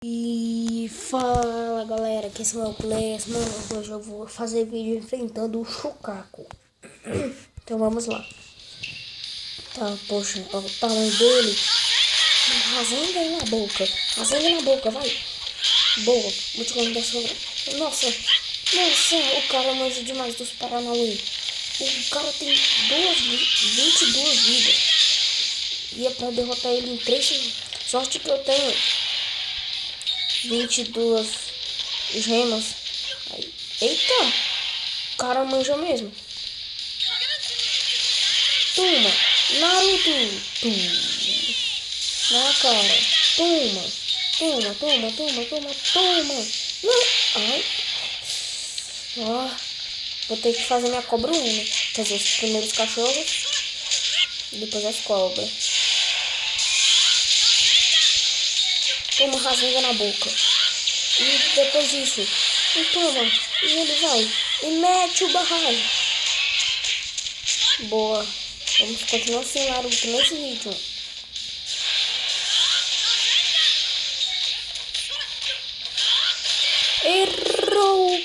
E fala galera, aqui é Samuel Plays. Mano, hoje eu vou fazer vídeo enfrentando o Shokaku. Então vamos lá. Tá, poxa, olha o tamanho dele. Rasanga aí na boca. Rasanga na boca, vai. Boa, vou te contar sobre. Nossa, o cara manja demais dos Paranauê. O cara tem 22 vidas. E é pra derrotar ele em 3 segundos. Sorte que eu tenho 22 gemas. Aí. Eita! O cara manja mesmo. Toma! Naruto! Na cara! Toma! Não! Ai! Ó! Vou ter que fazer minha cobra né? Fazer os primeiros cachorros. E depois as cobras. Toma rasanga na boca. E depois disso, e toma, e ele vai, e mete o barragem. Boa. Vamos continuar sem Naruto nesse ritmo. Errou!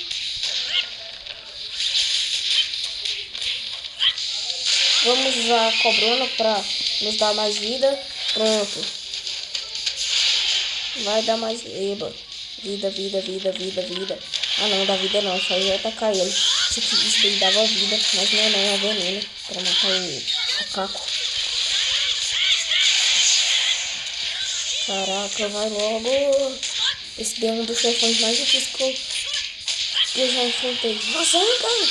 Vamos usar a cobrona para nos dar mais vida. Pronto. Vai dar mais vida. Vida. Ah não, dá vida não, só ia atacar ele. Isso daí dava vida, mas não é veneno pra matar o Shokaku. Caraca, vai logo. Esse é um dos chefões mais difíceis que eu já enfrentei. Rasanga!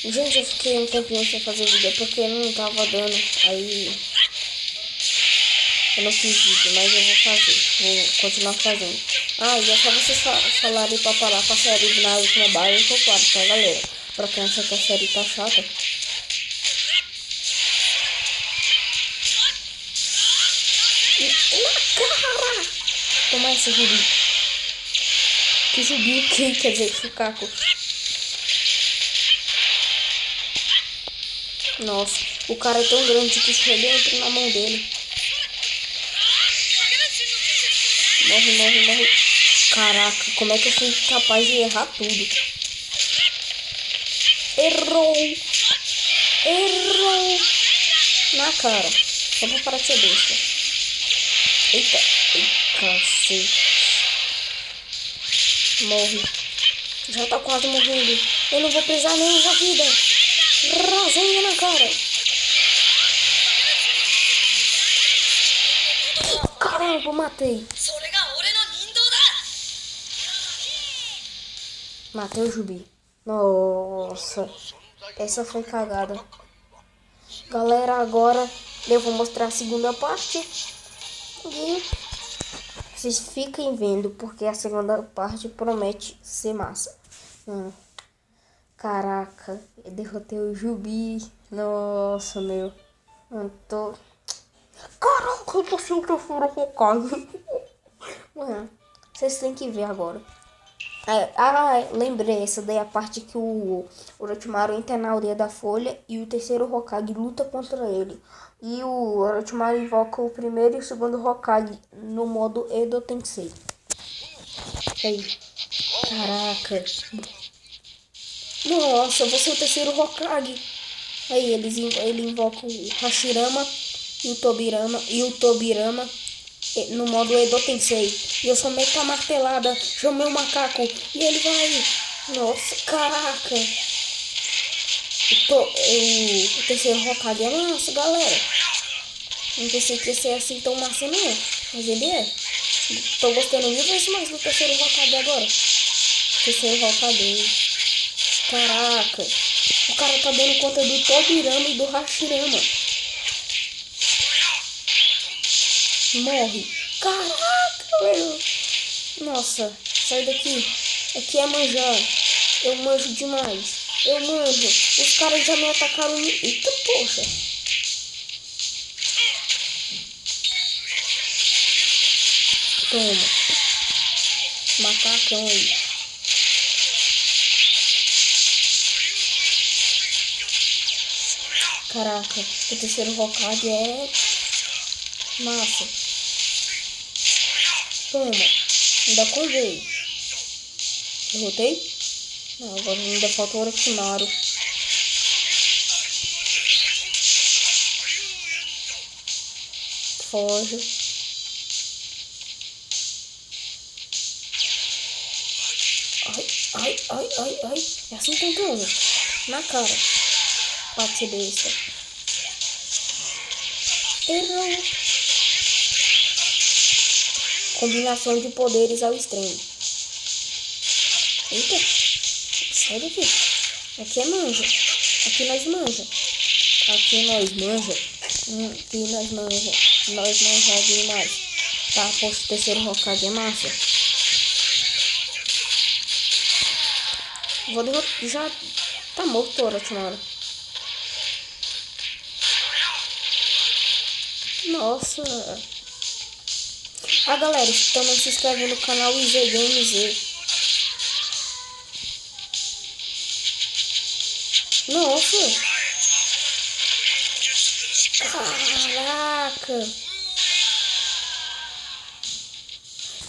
Gente, eu fiquei um tempinho sem fazer vídeo porque não tava dando. Aí eu não fiz vídeo, mas eu vou fazer. Vou continuar fazendo. Ah, e é só vocês falarem pra parar com a série de Naruto Mobile, eu tô claro, tá, galera? Pra quem acha que a série tá chata. Na cara! Toma essa, Jubi. Que Jubi o que? Quer dizer, Shokaku. Nossa, o cara é tão grande que chega entra na mão dele. Morre. Caraca, como é que eu fui capaz de errar tudo? Errou! Na cara. Só pra parar de ser besta. Eita, cacete. Morre. Já tá quase morrendo. Eu não vou precisar nem usar vida. Rasanga na cara. Caramba, matei. Matei o Jubi. Nossa. Essa foi cagada. Galera, agora eu vou mostrar a segunda parte. E vocês fiquem vendo, porque a segunda parte promete ser massa. Caraca, eu derrotei o Jubi. Nossa, meu. Eu tô... Caraca, eu tô sem o terceiro Hokage. Mano, vocês têm que ver agora. Lembrei, essa daí é a parte que o Orochimaru entra na aldeia da Folha e o terceiro Hokage luta contra ele. E o Orochimaru invoca o primeiro e o segundo Hokage no modo Edo Tensei. Aí. Caraca. Nossa, você é o terceiro Hokage. Aí ele invoca o Hashirama e o Tobirama no modo Edo Tensei. E eu só meto a martelada, chamei o macaco e ele vai. Nossa, caraca. O terceiro Hokage é massa, galera. Não pensei que ia ser assim tão massa não, mas ele é. Tô gostando mil vezes mais do terceiro Hokage agora. Terceiro Hokage. Caraca. O cara tá dando conta do Tobirama e do Hashirama. Morre. Caraca, meu. Nossa, sai daqui. Aqui é manjar. Eu manjo demais. Eu manjo. Os caras já me atacaram. Eita, poxa. Toma. Macacão aí. Caraca, o terceiro Hokage é massa. Toma, ainda correi. Derrotei? Não, agora ainda falta o Orochimaru. Foge. Ai. É assim que eu ganho. Na cara. Pode ser besta. Errou. Combinação de poderes ao extremo. Eita. Sai daqui. Aqui é manja. Aqui nós manja. Aqui nós manja. Aqui nós manja. Nós manja demais. Tá, poxa, o terceiro Hokage é massa. Vou derrotar. Já tá morto o Orochimaru. Nossa. Ah, galera, também se inscreve no canal IZ Games. Nossa. Caraca.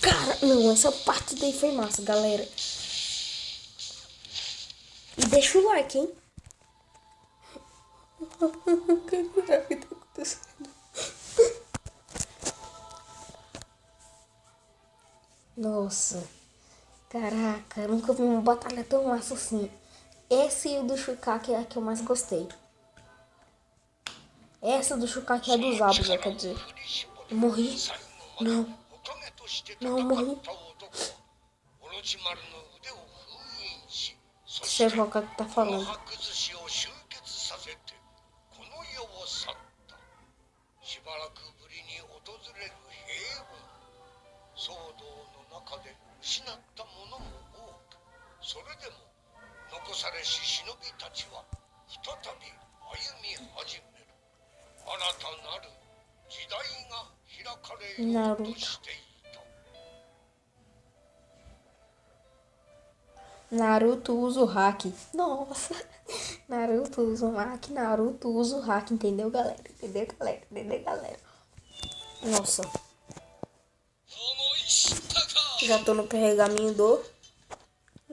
Cara, não, essa parte daí foi massa, galera. E deixa o like, hein? O que tá acontecendo? Nossa. Caraca, eu nunca vi uma batalha tão massa assim. Essa e o do Shukkake é a que eu mais gostei. Essa do Shukkake é dos Zabuza, quer dizer. Eu morri? Não. Não, eu morri. Terceiro Hokage tá falando. Naruto. Naruto usa o hack. Nossa. Naruto usa o hack. Naruto usa o hack. Entendeu, galera? Entendeu, galera? Nossa. Já tô no pergaminho do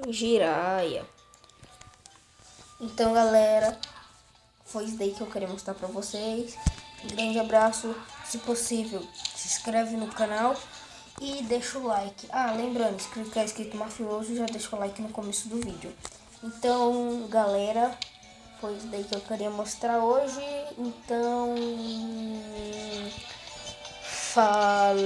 Jiraiya. Então, galera, foi isso daí que eu queria mostrar pra vocês. Um grande abraço. Se possível, se inscreve no canal e deixa o like. Ah, lembrando, se clicar escrito mafioso, já deixa o like no começo do vídeo. Então, galera, foi isso daí que eu queria mostrar hoje. Então, falou!